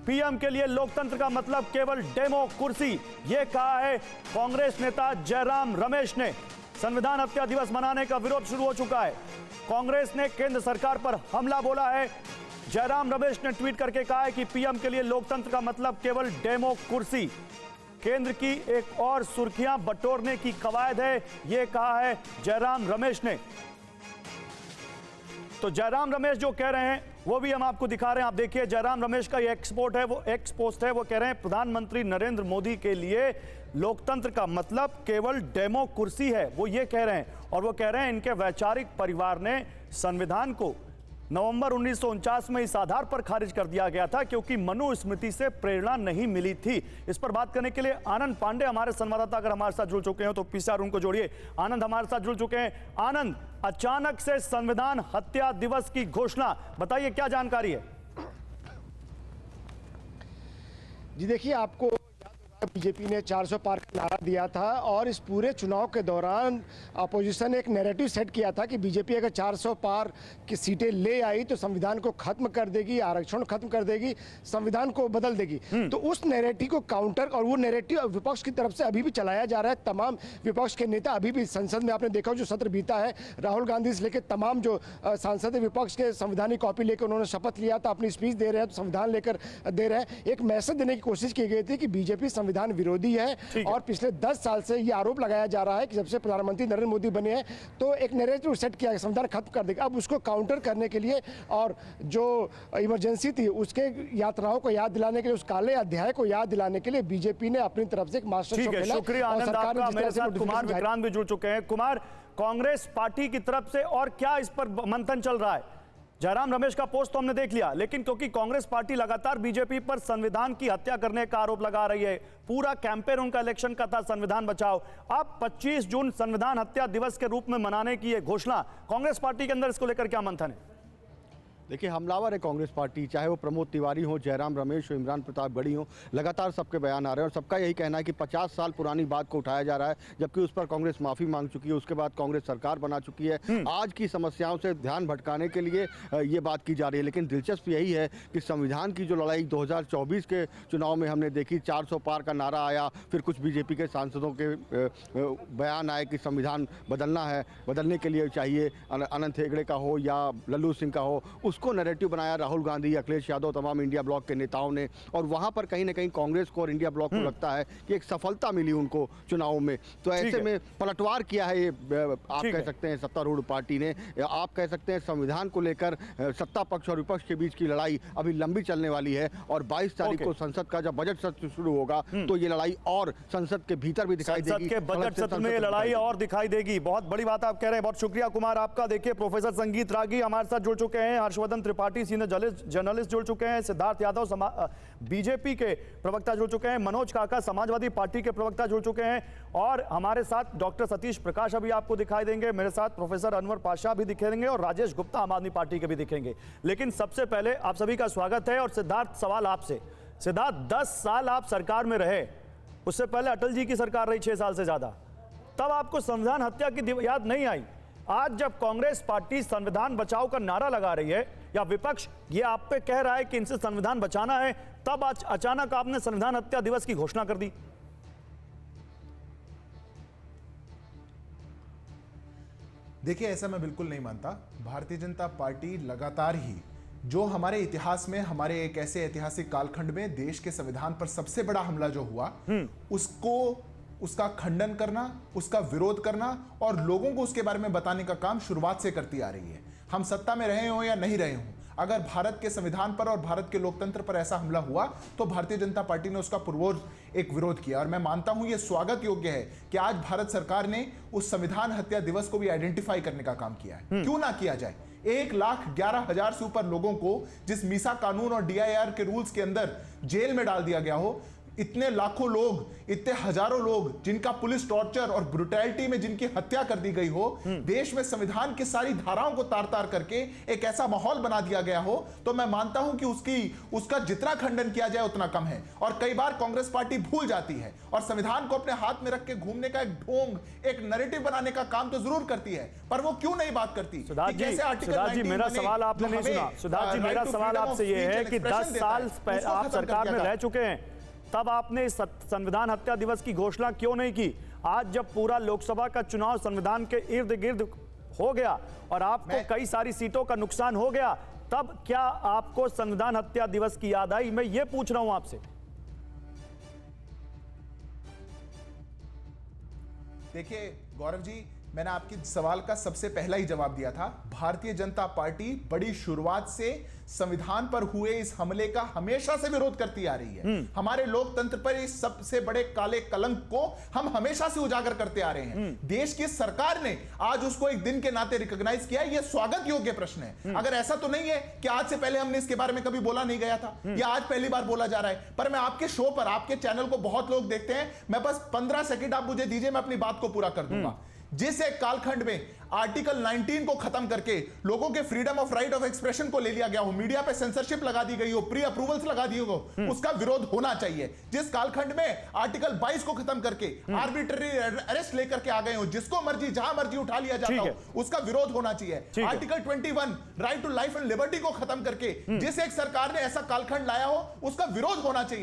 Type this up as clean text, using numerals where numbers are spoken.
PM के लिए लोकतंत्र का मतलब केवल डेमो कुर्सी, ये कहा है कांग्रेस नेता जयराम रमेश ने। संविधान हत्या दिवस मनाने का विरोध शुरू हो चुका है। कांग्रेस ने केंद्र सरकार पर हमला बोला है। जयराम रमेश ने ट्वीट करके कहा है कि पीएम के लिए लोकतंत्र का मतलब केवल डेमो कुर्सी। केंद्र की एक और सुर्खियां बटोरने की कवायद है, यह कहा है जयराम रमेश ने। तो जयराम रमेश जो कह रहे हैं वो भी हम आपको दिखा रहे हैं। आप देखिए, जयराम रमेश का ये एक्स पोस्ट है। वो कह रहे हैं प्रधानमंत्री नरेंद्र मोदी के लिए लोकतंत्र का मतलब केवल डेमो कुर्सी है, वो ये कह रहे हैं। और वो कह रहे हैं इनके वैचारिक परिवार ने संविधान को नवंबर 1949 में इस आधार पर खारिज कर दिया गया था क्योंकि मनुस्मृति से प्रेरणा नहीं मिली थी। इस पर बात करने के लिए आनंद पांडे हमारे संवाददाता अगर हमारे साथ जुड़ चुके हैं तो पीसीआर उनको जोड़िए। आनंद हमारे साथ जुड़ चुके हैं। आनंद, अचानक से संविधान हत्या दिवस की घोषणा, बताइए क्या जानकारी है? जी देखिए, आपको बीजेपी ने 400 पार का नारा दिया था और इस पूरे चुनाव के दौरान अपोजिशन ने एक नैरेटिव सेट किया था कि बीजेपी अगर 400 पार की सीटें ले आई तो संविधान को खत्म कर देगी, आरक्षण खत्म कर देगी, संविधान को बदल देगी। तो उस नैरेटिव को काउंटर, और वो नैरेटिव विपक्ष की तरफ से अभी भी चलाया जा रहा है। तमाम विपक्ष के नेता अभी भी संसद में, आपने देखा जो सत्र बीता है, राहुल गांधी से लेकर तमाम जो सांसद विपक्ष के संविधानिक कॉपी लेकर उन्होंने शपथ लिया था, अपनी स्पीच दे रहे हैं, तो संविधान लेकर दे रहे हैं। एक मैसेज देने की कोशिश की गई थी कि बीजेपी संविधान विरोधी है और पिछले 10 साल से ये आरोप लगाया जा रहा है कि जब से प्रधानमंत्री नरेंद्र मोदी बने हैं तो एक नैरेटिव सेट किया गया, संविधान खत्म कर देगा। अब उसको काउंटर करने के लिए और जो इमरजेंसी थी उसके यात्राओं को याद दिलाने के लिए, उस काले अध्याय को याद दिलाने के लिए बीजेपी ने अपनी तरफ से एक मास्टर शो खेला। शुक्रिया आनंद आपका। मेरे साथ कुमार विक्रांत भी जुड़ चुके हैं। कुमार, कांग्रेस पार्टी की तरफ से और क्या इस पर मंथन चल रहा है? जयराम रमेश का पोस्ट तो हमने देख लिया, लेकिन क्योंकि कांग्रेस पार्टी लगातार बीजेपी पर संविधान की हत्या करने का आरोप लगा रही है, पूरा कैंपेन उनका इलेक्शन का था संविधान बचाओ, अब 25 जून संविधान हत्या दिवस के रूप में मनाने की ये घोषणा, कांग्रेस पार्टी के अंदर इसको लेकर क्या मंथन है? देखिए, हमलावर है कांग्रेस पार्टी, चाहे वो प्रमोद तिवारी हो, जयराम रमेश हो, इमरान प्रताप गढ़ी हो, लगातार सबके बयान आ रहे हैं और सबका यही कहना है कि 50 साल पुरानी बात को उठाया जा रहा है, जबकि उस पर कांग्रेस माफ़ी मांग चुकी है। उसके बाद कांग्रेस सरकार बना चुकी है। आज की समस्याओं से ध्यान भटकाने के लिए ये बात की जा रही है। लेकिन दिलचस्प यही है कि संविधान की जो लड़ाई 2024 के चुनाव में हमने देखी, 400 पार का नारा आया, फिर कुछ बीजेपी के सांसदों के बयान आए कि संविधान बदलना है, बदलने के लिए चाहिए अनंत हेगड़े का हो या लल्लू सिंह का हो, उसको नैरेटिव बनाया राहुल गांधी, अखिलेश यादव, तमाम इंडिया ब्लॉक के नेताओं ने। और वहां पर कहीं ना कहीं कांग्रेस को और इंडिया ब्लॉक को लगता है कि एक सफलता मिली उनको चुनाव में, तो ऐसे में पलटवार किया है ये, आप कह सकते हैं सत्तारूढ़ पार्टी ने। आप कह सकते हैं संविधान को लेकर सत्ता पक्ष और विपक्ष के बीच की लड़ाई अभी लंबी चलने वाली है और 22 तारीख को संसद का जब बजट सत्र शुरू होगा तो ये लड़ाई और संसद के भीतर भी दिखाई देगी। संसद के बजट सत्र में ये लड़ाई और दिखाई देगी। बहुत बड़ी बात आप कह रहे हैं, बहुत शुक्रिया कुमार आपका। देखिए, प्रोफेसर संगीत रागी हमारे साथ जुड़ चुके हैं, हर्षवर्धन त्रिपाठी सीनियर जर्नलिस्ट जुड़ चुके हैं, सिद्धार्थ यादव बीजेपी के प्रवक्ता जुड़ चुके हैं, मनोज काका समाजवादी पार्टी के प्रवक्ता जुड़ चुके हैं और हमारे साथ डॉक्टर सतीश प्रकाश अभी आपको दिखाई देंगे, मेरे साथ प्रोफेसर अनवर पाशा भी दिखेंगे और राजेश गुप्ता आम आदमी पार्टी के भी दिखेंगे। लेकिन सबसे पहले आप सभी का स्वागत है। और सिद्धार्थ, सवाल आपसे। सिद्धार्थ, 10 साल आप सरकार में रहे, उससे पहले अटल जी की सरकार रही 6 साल से ज्यादा, तब आपको संविधान हत्या की याद नहीं आई। आज जब कांग्रेस पार्टी संविधान बचाओ का नारा लगा रही है या विपक्ष ये आप पे कह रहा है कि इनसे संविधान बचाना है, तब आज अचानक आपने संविधान हत्या दिवस की घोषणा कर दी। देखिए, ऐसा मैं बिल्कुल नहीं मानता। भारतीय जनता पार्टी लगातार ही जो हमारे इतिहास में, हमारे एक ऐसे ऐतिहासिक कालखंड में देश के संविधान पर सबसे बड़ा हमला जो हुआ उसका खंडन करना, उसका विरोध करना और लोगों को उसके बारे में बताने का काम शुरुआत से करती आ रही है। हम सत्ता में रहे हों या नहीं रहे हों, अगर भारत के संविधान पर और भारत के लोकतंत्र पर ऐसा हमला हुआ तो भारतीय जनता पार्टी ने उसका पुरजोर एक विरोध किया। और मैं मानता हूं यह स्वागत योग्य है कि आज भारत सरकार ने उस संविधान हत्या दिवस को भी आइडेंटिफाई करने का काम किया है। क्यों ना किया जाए? 1,11,000 से ऊपर लोगों को जिस मीसा कानून और DIR के रूल्स के अंदर जेल में डाल दिया गया हो, इतने लाखों लोग, इतने हजारों लोग जिनका पुलिस टॉर्चर और ब्रुटैलिटी में जिनकी हत्या कर दी गई हो, देश में संविधान की सारी धाराओं को तार तार करके एक ऐसा माहौल बना दिया गया हो, तो मैं मानता हूं कि उसका जितना खंडन किया जाए उतना कम है। और कई बार कांग्रेस पार्टी भूल जाती है और संविधान को अपने हाथ में रख के घूमने का एक ढोंग, एक नैरेटिव बनाने का काम तो जरूर करती है, पर वो क्यों नहीं बात करती? सिद्धार्थ जी, मेरा सवाल आपने नहीं सुना। सिद्धार्थ जी, मेरा सवाल आपसे यह है कि 10 साल आप सरकार में रह चुके हैं, तब आपने इस संविधान हत्या दिवस की घोषणा क्यों नहीं की? आज जब पूरा लोकसभा का चुनाव संविधान के इर्द गिर्द हो गया और आपको कई सारी सीटों का नुकसान हो गया, तब क्या आपको संविधान हत्या दिवस की याद आई? मैं ये पूछ रहा हूं आपसे। देखिए गौरव जी, मैंने आपके सवाल का सबसे पहला ही जवाब दिया था। भारतीय जनता पार्टी बड़ी शुरुआत से संविधान पर हुए इस हमले का हमेशा से विरोध करती आ रही है। हमारे लोकतंत्र पर इस सबसे बड़े काले कलंक को हम हमेशा से उजागर करते आ रहे हैं। देश की सरकार ने आज उसको एक दिन के नाते रिकॉग्नाइज किया, यह स्वागत योग्य प्रश्न है। अगर ऐसा तो नहीं है कि आज से पहले हमने इसके बारे में कभी बोला नहीं गया था, या आज पहली बार बोला जा रहा है। पर मैं आपके शो पर, आपके चैनल को बहुत लोग देखते हैं, मैं बस 15 सेकंड आप मुझे दीजिए, मैं अपनी बात को पूरा कर दूंगा। जिस एक कालखंड में आर्टिकल 19 को खत्म करके लोगों के freedom of right of expression को ले लिया गया हो, मीडिया पे सेंसरशिप लगा दी गई हो, प्री अप्रूवल्स लगा दी हो, उसका विरोध होना चाहिए। जिस कालखंड में आर्टिकल 22 को खत्म करके आर्बिट्ररी अरेस्ट लेकर के आ गए हो, जिसको मर्जी जहां मर्जी उठा लिया जाता हो, उसका विरोध होना चाहिए। Article 21 right to life and liberty को खत्म करके जिस एक सरकार ने ऐसा कालखंड लाया हो, उसका विरोध होना चाहिए।